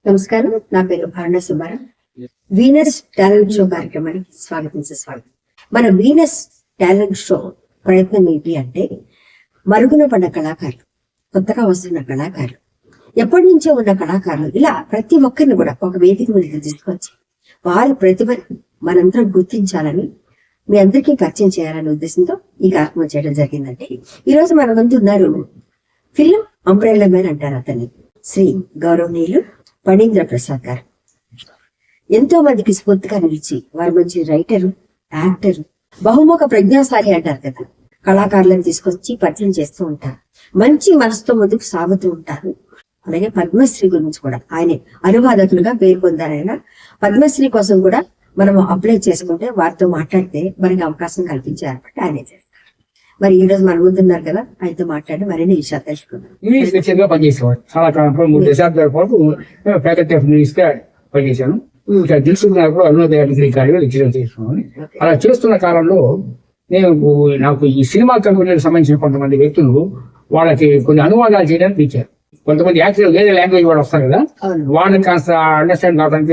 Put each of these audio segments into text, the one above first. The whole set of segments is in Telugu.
నమస్కారం, నా పేరు భారణ సుబ్బారావు. వీనస్ టాలెంట్ షో కార్యక్రమానికి స్వాగతం. మన వీనస్ టాలెంట్ షో ప్రయత్నం ఏంటి అంటే, మరుగున పడ్డ కళాకారులు, కొత్తగా వస్తున్న కళాకారులు, ఎప్పటి నుంచో ఉన్న కళాకారులు, ఇలా ప్రతి ఒక్కరిని కూడా ఒక వేదిక మీదకి తీసుకొచ్చి వారి ప్రతిభని మనందరం గుర్తించాలని, మీ అందరికీ పరిచయం చేయాలనే ఉద్దేశంతో ఈ కార్యక్రమం చేయడం జరిగిందండి. ఈ రోజు మన ముందు ఉన్నారు ఫిల్మ్ అంబ్రెల్లా మ్యాన్ అంటారు అతన్ని, శ్రీ గౌరవనీయులు ఫణీంద్ర ప్రసాద్ గారు. ఎంతో మందికి స్ఫూర్తిగా నిలిచి వారు మంచి రైటరు, యాక్టరు, బహుముఖ ప్రజ్ఞాశాలి అంటారు కదా. కళాకారులను తీసుకొచ్చి పరిచయం చేస్తూ ఉంటారు, మంచి మనసుతో ముందుకు సాగుతూ ఉంటారు. అలాగే పద్మశ్రీ గురించి కూడా ఆయనే అనువాదకులుగా పేరు పొందారు. ఆయన పద్మశ్రీ కోసం కూడా మనం అప్లై చేసుకుంటే వారితో మాట్లాడితే మనకి అవకాశం కల్పించారన్నమాట. ఆయనే చేస్తారు. మరి ఈ రోజు మన ముందున్నారు కదా, ఆయనతో మాట్లాడి మరిన్ని విషయాలు తెలుసుకుందాం. ఇంగ్లీష్ లెక్చర్ గా పనిచేసేవాడు చాలా కాలం, 3 దశాబ్దాల పాటు ఫ్యాకల్టీ ఆఫ్ ఇంగ్లీష్ గా పనిచేశాను. ఇక దిల్సుకున్నప్పుడు అరుణోదయ డిగ్రీ కాలేజీలో లెక్చర్ చేస్తున్నాను. అలా చేస్తున్న కాలంలో నాకు ఈ సినిమా కంపెనీలకు సంబంధించిన కొంతమంది వ్యక్తులు వాళ్ళకి కొన్ని అనువాదాలు చేయడానికి ఇచ్చారు. కొంతమంది యాక్చువల్ వేరే లాంగ్వేజ్ వాళ్ళు వస్తారు కదా, వాళ్ళని కాస్త అండర్స్టాండ్ కావడానికి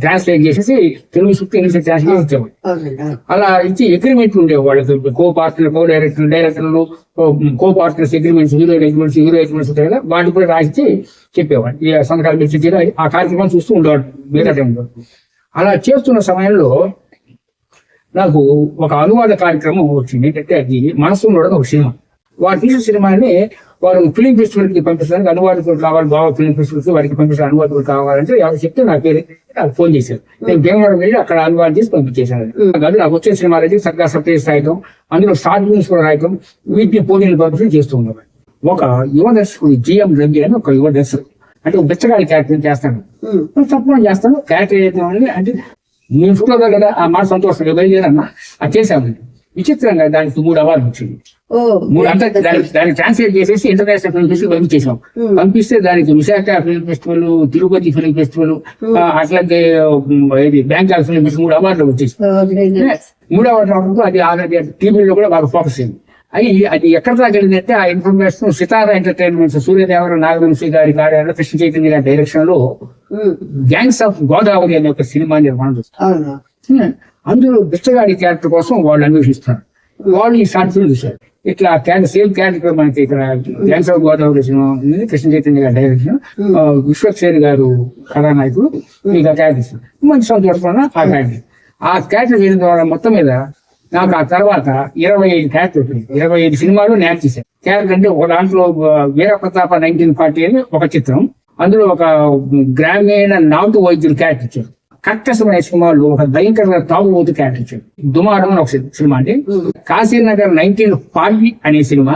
ట్రాన్స్లేట్ చేసేసి తెలుగు సుత్తి ఇంగ్లీష్ ట్రాన్స్లేట్ ఇచ్చేవాళ్ళు. అలా ఇచ్చి అగ్రిమెంట్లు ఉండేవి వాళ్ళకి, కో పార్ట్నర్, కో డైరెక్టర్లు, కో పార్ట్నర్స్ అగ్రిమెంట్స్, హీరో అగ్రిమెంట్స్ ఉంటాయి కదా, వాటిని కూడా రాసి చెప్పేవాడు. ఈ సంతకాలు పెట్టి ఆ కార్యక్రమాలు చూస్తూ ఉండేవాడు మిగతా టైంలో. అలా చేస్తున్న సమయంలో నాకు ఒక అనువాద కార్యక్రమం వచ్చింది. ఏంటంటే అది మనసులో ఉండడం ఒక సినిమా. వారు తీసిన సినిమాని వారు ఫిలిం ఫెస్టివల్ కి పంపిస్తానికి అనువాదకులు కావాలి, బాగా ఫిలిం ఫెస్టివల్ కి వారికి పంపిస్తున్న అనువాదకులు కావాలంటే ఎవరు చెప్తే నా పేరు నాకు ఫోన్ చేశారు. నేను భీమవరం వెళ్ళి అక్కడ అనువాదం చేసి పంపించేశాను. అది నాకు వచ్చే సినిమాలకి సర్గా సప్తేజ్ రాయటం, అందులో షార్ట్ ఫిల్మ్స్ కూడా రాయటం, వీటిని పోటీలు పంపించడం చేస్తూ ఉన్నాను. ఒక యువ దర్శకుడు జిఎం రవి అని ఒక యువ దర్శకుడు, అంటే ఒక బిచ్చగాడి క్యారెక్టర్ చేస్తాను, తప్పకుండా చేస్తాను. క్యారెక్టర్ ఏదైతే అంటే నేను చూడదా కదా, ఆ మాట సంతోషంగా బయలుదేరన్నా అది చేశాను. విచిత్రంగా దానికి 3 అవార్డులు వచ్చింది. 3 అంటే దానికి ట్రాన్స్లేట్ చేసేసి ఇంటర్నేషనల్ ఫిల్మ్ ఫెస్టివల్ పంపించేసాం. పంపిస్తే దానికి Visakha film festival, Tirupati film festival, అట్లాగే బ్యాంకాక్ ఫిల్మ్ ఫెస్టివల్ 3 అవార్డులు వచ్చేసి 3 అవార్డులు రావడంతో అది టీవీలో కూడా బాగా ఫోకస్ అయింది. అది ఎక్కడ దాకా వెళ్ళిందంటే ఆ ఇన్ఫర్మేషన్ సితారా ఎంటర్టైన్మెంట్స్, సూర్యదేవర నాగవంశీ గారి కార్యాలయంలో కృష్ణ చైతన్య గారి డైరెక్షన్ లో గ్యాంగ్స్ ఆఫ్ గోదావరి అనే ఒక సినిమా నిర్మాణం చేస్తారు. అందులో బిచ్చగాడి క్యారెక్టర్ కోసం వాళ్ళు అన్వేషిస్తారు. వాళ్ళు ఈ షార్ట్ ఫిల్మ్ చూశారు. ఇట్లా సేమ్ క్యారెక్టర్ మనకి ఇక్కడ gangs of Godavari cinema Krishna Chaitanya గారి డైరెక్షన్, విశ్వక్సేన్ గారు కథానాయకుడు, మీకు ఆ క్యారెక్టర్ మంచి సంతోషపడిన ఆ క్యారెక్టర్. ఆ క్యారెక్టర్ చేయడం ద్వారా మొత్తం మీద నాకు ఆ తర్వాత 25 క్యారెక్టర్ వచ్చింది. 25 సినిమాలు యాక్ట్ చేశాను. క్యారెక్టర్ అంటే ఒక దాంట్లో వీరప్రతాప 1940 అని ఒక చిత్రం, అందులో ఒక గ్రామీణ నాటు వైద్యులు క్యారెక్టర్ ఇచ్చారు. కట్టసమైన సినిమాలు ఒక భయంకరమైన తాగుబోతు క్యారెక్టర్ ఇచ్చారు. దుమారం అని ఒక సినిమా అండి. కాశీనగర్ 1940 అనే సినిమా,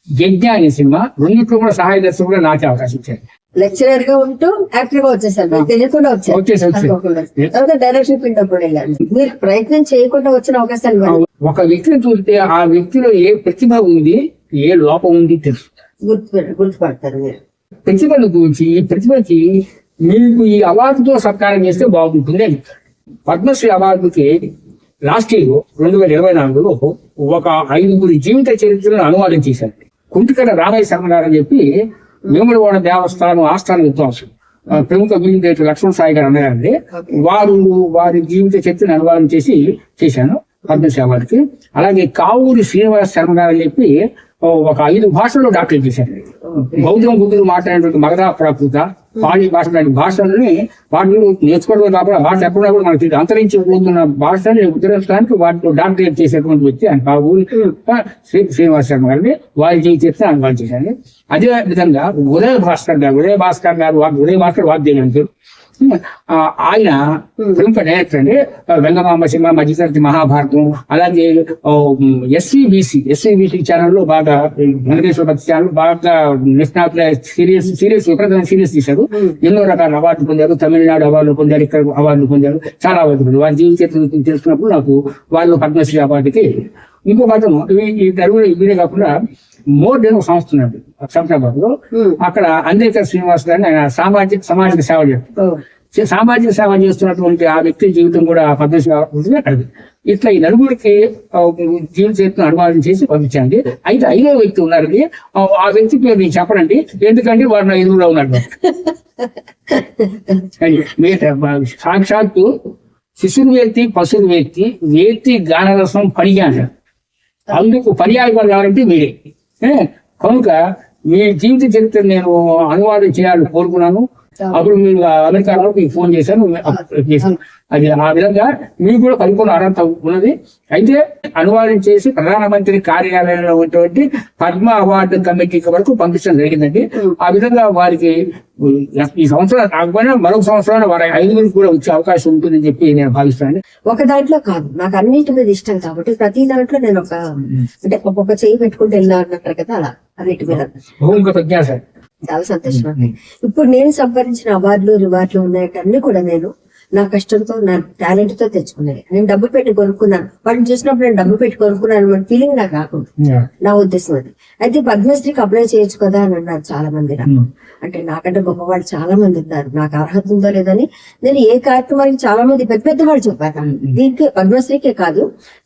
యజ్ఞ అనే సినిమా, రెండింటిలో కూడా సహాయ దర్శకుడు నాకే అవకాశం ఇచ్చారు. లెక్చరర్ గా ఉంటూ యాక్టర్ గా వచ్చేసారు, తెలియకుండా వచ్చారు. డైరెక్షన్ ఫీల్డ్ అప్పుడు వెళ్ళారు. మీరు ప్రయత్నం చేయకుండా వచ్చిన అవకాశాలు. ఒక వ్యక్తిని చూస్తే ఆ వ్యక్తిలో ఏ ప్రతిభ ఉంది, ఏ లోపం ఉంది తెలుసు, గుర్తుపడతారు. మీరు ప్రతిభను గురించి, ఈ ప్రతిభకి మీకు ఈ అవార్డుతో సత్కారం చేస్తే బాగుంటుంది అని. పద్మశ్రీ అవార్డుకి లాస్ట్ ఇయర్ 2024లో ఒక 5 జీవిత చరిత్రను అనువాదం చేశారు. కుంటికడ రామయ్య శర్మ గారు అని చెప్పి వేములవాడ దేవస్థానం ఆస్థాన విద్వాంసులు, ప్రముఖ వీరుడు లక్ష్మణ సాయి గారు అన్నారండి. వారి జీవిత చరిత్రను అనువాదం చేశాను పద్మశ్రీ అవార్డుకి. అలాగే కావూరి శ్రీనివాస శర్మ గారు అని చెప్పి ఒక 5 భాషల్లో డాక్టరేట్ చేశారు. గౌతమ బుద్ధుడు మాట్లాడేటువంటి మగధ ప్రాకృత, పాళీ భాష లాంటి భాషల్ని వాటిని నేర్చుకోవడం కాకుండా భాష ఎప్పుడైనా కూడా మనకి అంతరించిపోతున్న భాషని ఉత్తరించడానికి వాటిలో డాక్టరేట్ చేసేటువంటి వ్యక్తి ఆయన కావూరి శ్రీనివాస శర్మ గారిని వారి జీవితం అనువాదం చేశాను. అదే విధంగా ఉదయ భాస్కర్ గారు వాగ్దేవి ఆయన ప్రముఖ డైరెక్టర్ అండి. వెంగమాంబ సినిమా, మధ్యతరగతి మహాభారతం, అలాగే ఎస్వీబీసీ ఛానల్లో బాగా వెంకటేశ్వర భక్తి ఛానల్ బాగా నిష్ణాతుల సీరియల్స్ విపరీతమైన సీరియల్స్ తీశారు. ఎన్నో రకాల అవార్డులు పొందారు. తమిళనాడు అవార్డులు పొందారు, ఇక్కడ అవార్డులు పొందారు, చాలా అవార్డులు. వారి జీవితం తెలుసుకున్నప్పుడు నాకు వాళ్ళు పద్మశ్రీ అవార్డుకి. ఇంకో మాత్రం ఇవే కాకుండా మోర్ డేన్ ఒక సంస్థ ఉన్నది శంషాబాద్ లో. అక్కడ అంబేద్కర్ శ్రీనివాస్ గారిని ఆయన సామాజిక సేవ చేస్తారు. సామాజిక సేవ చేస్తున్నటువంటి ఆ వ్యక్తి జీవితం కూడా ఆ పద్మశ్రీ అక్కడ ఇట్లా ఈ నలుగురికి జీవిత చరిత్రను అనువాదం చేసి పంపించండి. అయితే 5వ వ్యక్తి ఉన్నారండి, ఆ వ్యక్తికి నేను చెప్పనండి, ఎందుకంటే వాడు నా ఎదురుగా ఉన్నాడు. సాక్షాత్తు శిశురు వ్యక్తి పశువు వ్యక్తి వ్యక్తి గానరసం పర్యాయ, అందుకు పర్యాయకాలు కావాలంటే మీరే. కనుక మీ జీవిత చరిత్ర నేను అనువాదం చేయాలని కోరుకున్నాను. అప్పుడు మీరు అమెరికాలో మీకు ఫోన్ చేశాను. అది ఆ విధంగా మీకు కూడా పరిపూర్ణ అర్హత ఉన్నది. అయితే అనువాదం చేసి ప్రధానమంత్రి కార్యాలయంలో ఉన్నటువంటి పద్మ అవార్డు కమిటీకి వరకు పంపించడం జరిగిందండి. ఆ విధంగా వారికి ఈ సంవత్సరం కాకపోయినా మరొక సంవత్సరాలు వారి 5 కూడా వచ్చే అవకాశం ఉంటుందని చెప్పి నేను భావిస్తాను. ఒక దాంట్లో కాదు, నాకు అన్నింటి మీద ఇష్టం కాబట్టి ప్రతి దాంట్లో నేను అంటే ఒక్కొక్క చేయి పెట్టుకుంటూ వెళ్ళా అన్నట్టు కదా, అలా అన్నిటి మీద ప్రజ్ఞాస. చాలా సంతోషం. ఇప్పుడు నేను సంపాదించిన అవార్డులు రివార్డులు ఉన్నాయన్నీ కూడా నేను నా కష్టంతో నా టాలెంట్ తో తెచ్చుకున్నాయి. నేను డబ్బు పెట్టి కొనుక్కున్నాను, వాటిని చూసినప్పుడు నేను డబ్బు పెట్టి కొనుక్కున్నాను అనే ఫీలింగ్ నాకు రాకుండా, నా ఉద్దేశం అది. అయితే పద్మశ్రీకి అప్లై చేయొచ్చు కదా అని అన్నారు చాలా మంది. అంటే నాకంటే గొప్పవాళ్ళు చాలా మంది ఉన్నారు, నాకు అర్హత ఉందో లేదని నేను ఏ కార్యక్రమానికి చాలా మంది పెద్ద పెద్ద వాళ్ళు చెప్పారు. దీనికి పద్మశ్రీకే కాదు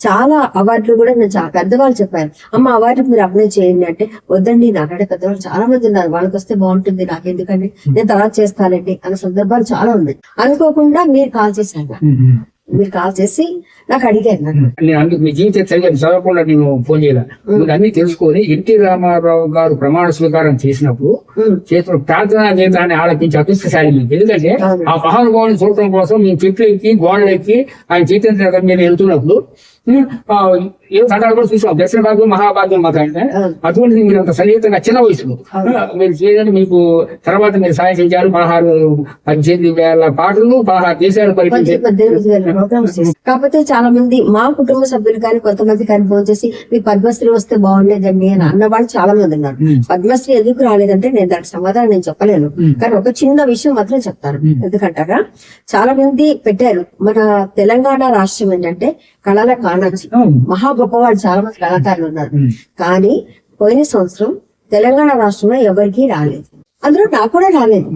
చాలా అవార్డులు కూడా నేను చాలా పెద్దవాళ్ళు చెప్పారు, అమ్మ అవార్డుకి మీరు అప్లై చేయండి అంటే, వద్దండి నాకంటే పెద్దవాళ్ళు చాలా మంది ఉన్నారు, వాళ్ళకి వస్తే బాగుంటుంది, నాకు ఎందుకండి నేను తర్వాత చేస్తానండి అనే సందర్భాలు చాలా ఉన్నాయి. అనుకోకుండా మీరు కాల్ చేశాను, మీరు కాల్ చేసి నాకు అడిగారు. నేను అందుకు మీ జీవిత చదవకుండా నేను ఫోన్ చేయాలి, అన్ని తెలుసుకొని ఎన్టీ రామారావు గారు ప్రమాణ స్వీకారం చేసినప్పుడు చేతులు ప్రార్థనా గీతాన్ని ఆలపించి అదృష్టశాలి. ఎందుకంటే ఆ మహానుభావుని చూడటం కోసం మేము చెట్లు ఎక్కి గోడలు ఎక్కి ఆయన చైతన్య మీద వెళ్తున్నప్పుడు ఏదో సంఘాలు కూడా చూసాం, దక్షిణ భాగం మహాభాగ్యం మాకు అంటే అటువంటి మీరు అంత సన్నిహితంగా చిన్న వయసులో మీరు చేయాలని మీకు తర్వాత మీరు సాయం చేశారు. 16,000 పాటలు 16 దేశాలు పరిచయం. కాకపోతే చాలా మంది మా కుటుంబ సభ్యులు కానీ కొంతమంది కానీ ఫోన్ చేసి మీకు పద్మశ్రీ వస్తే బాగుండేదండి అని అన్నవాళ్ళు చాలా మంది ఉన్నారు. పద్మశ్రీ ఎందుకు రాలేదంటే నేను దానికి సమాధానం నేను చెప్పలేను, కానీ ఒక చిన్న విషయం మాత్రం చెప్తాను. ఎందుకంటారా, చాలా మంది పెట్టారు మన తెలంగాణ రాష్ట్రం ఏంటంటే కళల కాణాచి, మహా గొప్పవాళ్ళు చాలా మంది కళాకారులు ఉన్నారు. కానీ పోయిన సంవత్సరం తెలంగాణ రాష్ట్రంలో ఎవరికి రాలేదు, అందులో నాకు కూడా రాలేదు.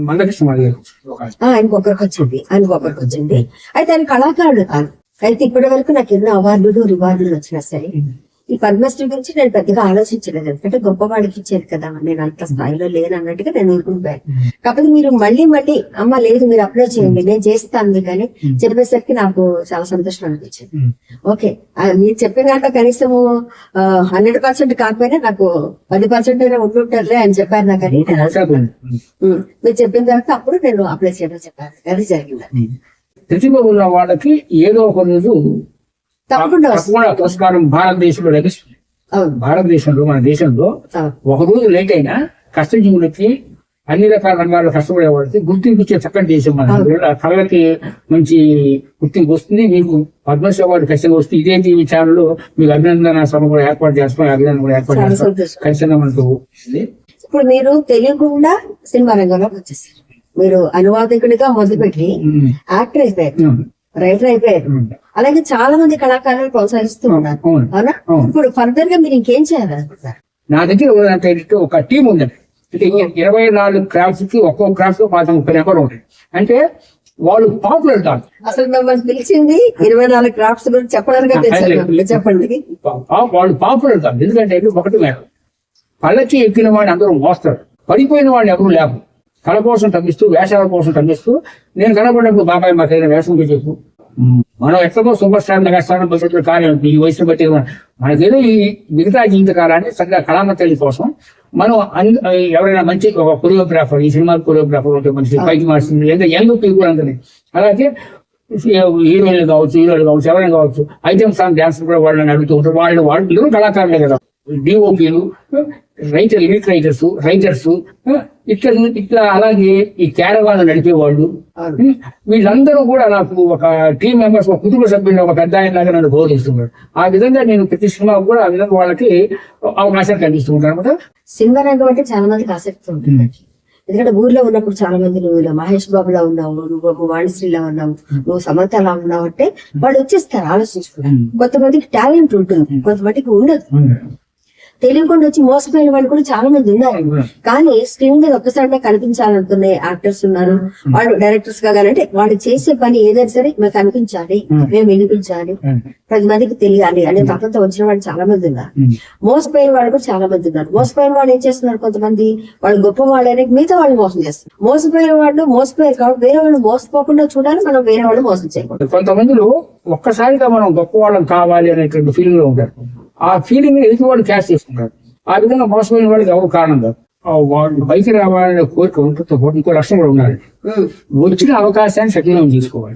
ఆయనకు ఒకరికి వచ్చింది. అయితే ఆయన కళాకారుడు కాదు. అయితే ఇప్పటి వరకు నాకు ఎన్నో అవార్డులు రివార్డులు వచ్చినా సరే ఈ పద్మశ్రీ గురించి నేను పెద్దగా ఆలోచించలేదు. ఎందుకంటే గొప్పవాడికి ఇచ్చేది కదా, నేను అంత స్థాయిలో లేను అన్నట్టుగా నేను ఊరుకుంటాను. కాకపోతే మీరు మళ్ళీ అమ్మ లేదు మీరు అప్లై చేయండి నేను చేస్తాను కానీ చెప్పేసరికి నాకు చాలా సంతోషం అనిపించింది. ఓకే మీరు చెప్పిన దాంట్లో కనీసం 100% కాకపోయినా నాకు 10% అయినా ఉంటుంటారులే అని చెప్పారు నాకు. అని మీరు చెప్పిన తర్వాత అప్పుడు నేను అప్లై చేయడం చెప్పాను, అది జరిగింది. ప్రతిభ ఉన్న వాళ్ళకి ఏదో ఒక రోజు తప్పకుండా పురస్కారం భారతదేశంలో లభిస్తుంది. భారతదేశంలో మన దేశంలో ఒక రోజు లేట్ అయినా కష్టజీవులకి అన్ని రకాల రంగాల్లో కష్టపడే వాళ్ళకి గుర్తింపు ఇచ్చే చక్కటి దేశం మన. కళలకి మంచి గుర్తింపు వస్తుంది. మీకు పద్మశ్రీ అవార్డు ఖచ్చితంగా వస్తుంది. ఇదే టీవీ ఛానల్ మీకు అభినందన సభ కూడా ఏర్పాటు చేస్తాం, అభినందన కూడా ఏర్పాటు చేస్తాం ఖచ్చితంగా మనకు. ఇప్పుడు మీరు తెలియకుండా సినిమా రంగంలోకి వచ్చేసారు. మీరు అనువాదకుడిగా మొదలుపెట్టి యాక్టర్ అయిపోయారు, రైటర్ అయిపోయారు. అలాగే చాలా మంది కళాకారులు ప్రోత్సహిస్తూ ఉన్నారు. అవునా? ఇప్పుడు ఫర్దర్ గా మీరు ఇంకేం చేయాలనుకుంటారు? నా దగ్గర ఒక టీం ఉందండి. అంటే 24 క్రాఫ్ట్స్ కి ఒక్కొక్క క్రాఫ్ట్ 30 నెంబర్ ఉంటాయి. అంటే వాళ్ళు పాపులర్ కాదు. అసలు మిమ్మల్ని పిలిచింది 24 క్రాఫ్ట్స్ గురించి చెప్పడానికి. చెప్పండి. వాళ్ళు పాపులర్ కాదు. ఎందుకంటే ఒకటి మేడం, పళ్ళకి ఎక్కిన వాడిని అందరూ మోస్తారు, పడిపోయిన వాడిని ఎవరు లేవు. కళ కోసం తగ్గిస్తూ వేషాల కోసం తగ్గిస్తూ నేను కనబడినప్పుడు బాబాయ్ మాకైనా వేషం చెప్పు, మనం ఎక్కడో సూపర్ స్టార్ మెగాస్టార్ భవిష్యత్తులో కానీ ఈ వయసును బట్టి మనకేదో ఈ మిగతా జీవిత కాలాన్ని చక్కగా కళామతల్లి కోసం మనం ఎవరైనా మంచి ఒక కొరియోగ్రాఫర్, ఈ సినిమా కొరియోగ్రాఫర్ ఉంటే మంచి పైకి మార్చింది లేదా యంగ్ పీపుల్ అందరినీ, అలాగే హీరోయిన్లు కావచ్చు ఎవరైనా కావచ్చు ఐటమ్ సాంగ్ డాన్స్ కూడా వాళ్ళని అడుగుతూ ఉంటారు. వాళ్ళు కళాకారులే కదా. డిఓపీలు, లిరిక్ రైటర్స్ ఇట్లా అలాగే ఈ క్యారవాన్ నడిపేవాళ్ళు వీళ్ళందరూ కూడా నాకు ఒక టీం మెంబర్స్, ఒక కుటుంబ సభ్యులు, ఒక పెద్ద ఆయన లాగా నన్ను గౌరవిస్తున్నారు. ఆ విధంగా నేను ప్రతి సినిమా కూడా ఆ విధంగా వాళ్ళకి అవకాశాలు కల్పిస్తూ ఉంటాను అనమాట. సినిమా రంగం అంటే చాలా మందికి ఆసక్తి ఉంటుంది. ఎందుకంటే ఊర్లో ఉన్నప్పుడు చాలా మంది నువ్వు మహేష్ బాబులా ఉన్నావు, నువ్వు వాణిశ్రీలా ఉన్నావు, నువ్వు సమంతలా ఉన్నావు అంటే వాళ్ళు వచ్చేస్తారు ఆలోచించుకుంటారు. కొంతమందికి టాలెంట్ ఉంటుంది, కొంతమందికి ఉండదు. తెలియకుండా వచ్చి మోసపోయిన వాళ్ళు కూడా చాలా మంది ఉన్నారు. కానీ స్క్రీన్ మీద ఒక్కసారిగా కనిపించాలనుకునే యాక్టర్స్ ఉన్నారు. వాళ్ళు డైరెక్టర్స్ గా కానీ అంటే వాళ్ళు చేసే పని ఏదైనా సరే మేము కనిపించాలి, మేము వినిపించాలి, 10 మందికి తెలియాలి అనే తపంతో వచ్చిన వాళ్ళు చాలా మంది ఉన్నారు. మోసపోయిన వాళ్ళు కూడా చాలా మంది ఉన్నారు. మోసపోయిన వాళ్ళు ఏం చేస్తున్నారు, కొంతమంది వాళ్ళు గొప్ప వాళ్ళని మిగతా వాళ్ళు మోసం చేస్తారు. మోసపోయిన వాళ్ళు మోసపోయారు కాబట్టి వేరే వాళ్ళు మోసపోకుండా చూడాలి, మనం వేరే వాళ్ళు మోసం చేయకూడదు. కొంతమందిలో ఒక్కసారిగా మనం గొప్ప వాళ్ళం కావాలి అనేటువంటి ఫీలింగ్ లో ఉంటారు. ఆ ఫీలింగ్ ఎదుటి వాళ్ళు క్యాష్ చేసుకుంటారు. ఆ విధంగా మోసపోయిన వాళ్ళకి ఎవరు కారణం కాదు. వాళ్ళు పైకి రావాలనే కోరిక ఉంటుందో ఇంకో లక్ష్యం కూడా ఉండాలి. వచ్చిన అవకాశాన్ని సక్రమం చేసుకోవాలి.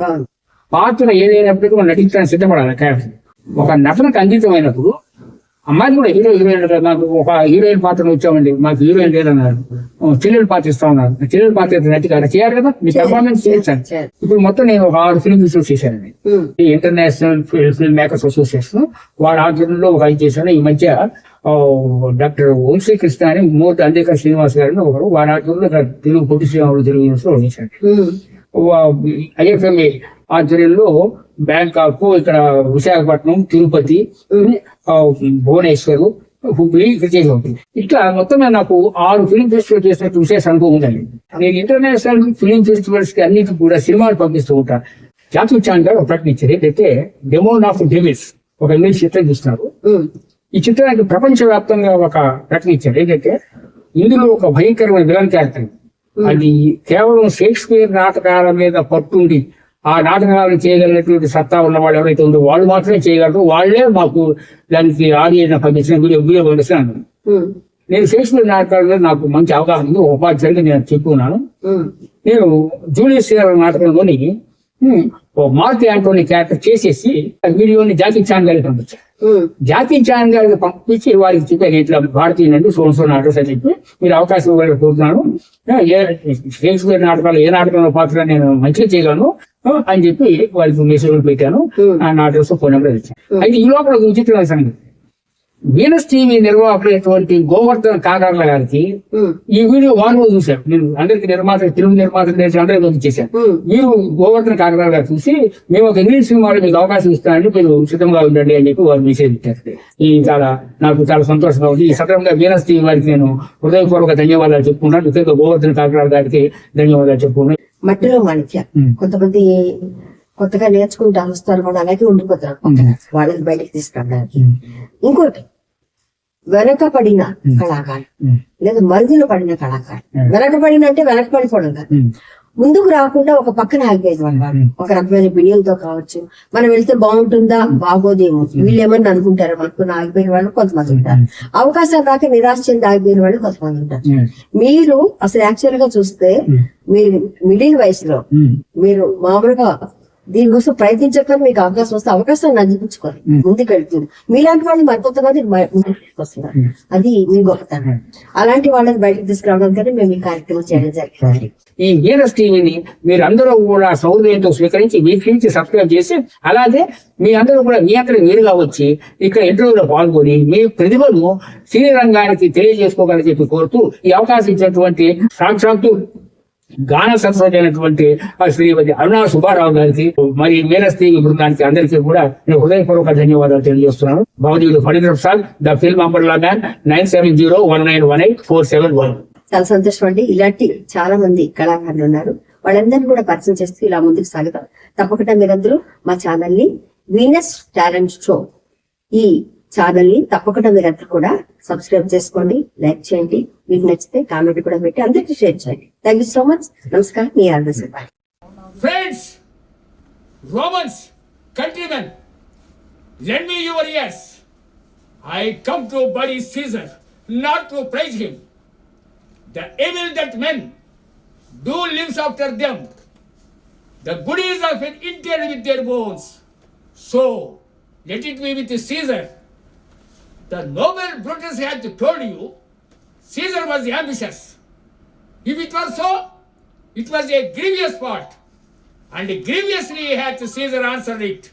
పాత్ర ఏదైనప్పటికీ మనం నటించడానికి సిద్ధపడాలి. క్యారెక్టర్ ఒక నటనకు అంకితమైనప్పుడు అమ్మాయిలు కూడా హీరోయిన్ నాకు ఒక హీరోయిన్ పాత్ర వచ్చామండి, మాకు హీరోయిన్ లేదన్నారు, చెల్లెలు పాత్ర ఇస్తా ఉన్నారు, చెల్లెలు పాత్ర నటి కదా చేయాలి కదా, మీ పర్ఫార్మెన్స్ చేయించాను. ఇప్పుడు మొత్తం నేను ఒక 6 ఫిల్మ్ ఇన్స్టిట్యూట్ చేశానండి. ఇంటర్నేషనల్ ఫిల్మ్ మేకర్స్ అసోసియేషన్ వాళ్ళ ఆధ్వర్యంలో ఒక 5 చేశాను. ఈ మధ్య డాక్టర్ వంశీ కృష్ణ అని మూర్తి అందేకర్ శ్రీనివాస్ గారిని ఒకరు వారి ఆధ్వర్యంలో తెలుగు పొట్టి శ్రీరాములు తెలుగు యూనివర్సిటీలో చేశాను. ఐఎఫ్ఎంఏ ఆధ్వర్యంలో బ్యాంకాక్, ఇక్కడ విశాఖపట్నం, తిరుపతి, భువనేశ్వర్, హుబ్లీ ఇక్కడ చేసి ఉంటుంది. ఇట్లా మొత్తం నాకు 6 ఫిలిం ఫెస్టివల్ చేసినట్టు విశేష అనుభవం ఉందండి. నేను ఇంటర్నేషనల్ ఫిలిం ఫెస్టివల్స్ కి అన్నిటి కూడా సినిమాలు పంపిస్తూ ఉంటాను. జాకీ చాన్ గారు ఒక ప్రకటన ఇచ్చారు, ఏంటంటే డెమోన్ ఆఫ్ డెవిల్స్ ఒక ఇంగ్లీష్ చిత్రం చూస్తున్నారు. ఈ చిత్రానికి ప్రపంచవ్యాప్తంగా ఒక ప్రకటన ఇచ్చారు, ఏంటంటే ఇందులో ఒక భయంకరమైన విలన్ క్యారెక్టర్. అది కేవలం షేక్స్పియర్ నాటకాల మీద పట్టుండి ఆ నాటకాలను చేయగలిగినటువంటి సత్తా ఉన్న వాళ్ళు ఎవరైతే ఉందో వాళ్ళు మాత్రమే చేయగలరు. వాళ్లే మాకు దానికి ఆడియన్స్ పంపించిన వీడియో పంపిస్తాను. నేను షేక్స్పియర్ నాటకాల మీద నాకు మంచి అవగాహన ఉంది, ఉపాధ్యాయులు నేను చెప్పుకున్నాను. నేను జూలియస్ సీజర్ నాటకంలోని మార్క్ యాంటోనీ క్యారెక్టర్ చేసేసి వీడియోని జాకీ చాన్ గారికి పంపించాను. జాకీ చాన్ గారికి పంపించి వారికి చెప్పాను, ఇట్లా భారతీయులండి సోన్సో నాటకం అని చెప్పి మీరు అవకాశం ఇవ్వాలని కోరుతున్నాను. షేక్స్పియర్ నాటకాలు ఏ నాటకంలో పాత్ర నేను మంచిగా చేయగలను అని చెప్పి వారికి మెసేజ్ పెట్టాను. ఆ నాటకం ఫోన్ నెంబర్ ఇచ్చాను. అయితే ఈ లోపల విచిత్రమైన సంగతి, వీనస్ టీవీ నిర్వాహకులైనటువంటి గోవర్ధన్ కాకర్ల గారికి ఈ వీడియో వారు చూశారు. నేను అందరికి నిర్మాత తెలుగు నిర్మాత అందరికీ పంపించేశాను. మీరు గోవర్ధన్ కాకర్ల గారు చూసి మేము ఒక ఇంగ్లీష్ సినిమాలో మీకు అవకాశం ఇస్తానని మీరు సిద్ధంగా ఉండండి అని చెప్పి వారు మెసేజ్ ఇచ్చారు. ఈ నాకు చాలా సంతోషంగా ఉంది. ఈ సందర్భంగా వీనస్ టీవీ వారికి నేను హృదయపూర్వక ధన్యవాదాలు చెప్పుకున్నాను. ముఖ్యంగా గోవర్ధన్ కాకర్ల గారికి ధన్యవాదాలు చెప్పుకున్నాను. మట్టిలో మాణిక్యం కొంతమంది కొత్తగా నేర్చుకుంటూ వస్తారు కూడా అలాగే ఉండిపోతారు, వాళ్ళని బయటకు తీసుకురావడానికి. ఇంకోటి వెనకబడిన కళాకారులు లేదా మరుగున పడిన కళాకారులు. వెనకబడిన అంటే వెనకబడిపోవడం కాదు, ముందుకు రాకుండా ఒక పక్కన ఆగిపోయేది వాళ్ళు. ఒక రకమైన బిడియంతో కావచ్చు, మనం వెళ్తే బాగుంటుందా బాగోదేమో వీళ్ళు ఏమని అనుకుంటారు అనుకుని ఆగిపోయిన వాళ్ళు కొంతమంది ఉంటారు. అవకాశాలు రాక నిరాశ చెంది ఆగిపోయిన వాళ్ళు కొంతమంది ఉంటారు. మీరు అసలు యాక్చువల్ గా చూస్తే మీరు మిడిల్ వయసులో మీరు మామూలుగా దీనికోసం ప్రయత్నించకుండా మీకు అవకాశం వస్తే అవకాశాన్ని అందించుకోవాలి, ముందుకు వెళ్తుంది. మీలాంటి వాళ్ళు మరికొంతమంది వస్తున్నారు, అది మీ గొప్పతనం. అలాంటి వాళ్ళని బయటకు తీసుకురావడానికి మేము ఈ కార్యక్రమం చేయడం జరిగింది. ఈ వీనస్ టీవీని మీరు అందరూ కూడా సౌకర్యంతో స్వీకరించి వీక్షించి సబ్స్క్రైబ్ చేసి, అలాగే మీ అందరూ కూడా మీ అందరూ మీరుగా వచ్చి ఇక్కడ ఇంటర్వ్యూలో పాల్గొని మీ ప్రతిభను సినీ రంగానికి తెలియజేసుకోవాలని చెప్పి కోరుతూ ఈ అవకాశం ఇచ్చినటువంటి సాక్షాత్తు గాన సరస్వతి అయినటువంటి శ్రీమతి అరుణా సుబ్బారావు గారికి మరి వీనస్ టీవీ బృందానికి అందరికీ కూడా నేను హృదయపూర్వక ధన్యవాదాలు తెలియజేస్తున్నాను. భవదీయులు Phanindra Prasad, the film umbrella man, 9701918471. చాలా సంతోషం అండి. ఇలాంటి చాలా మంది కళాకారులు ఉన్నారు, వాళ్ళందరినీ కూడా పరిచయం చేస్తూ ఇలా ముందుకు సాగుతాం. తప్పకుండా మీరందరూ మా ఛానల్ ని వీనస్ టాలెంట్ షో ఈ ఛానల్ ని తప్పకుండా మీరందరూ కూడా సబ్స్క్రైబ్ చేసుకోండి, లైక్ చేయండి, మీకు నచ్చితే కామెంట్ కూడా పెట్టి అందరికీ షేర్ చేయండి. Thank you so much. నమస్కారం, మీ order. Friends, Romans, countrymen, lend me your ears. I come to bury Caesar, not to praise him. The evil that men do lives after them. The good is often interred with their bones. So, let it be with Caesar. The noble Brutus hath told you, Caesar was ambitious. If it was so, it was a grievous fault, and grievously hath Caesar answered it.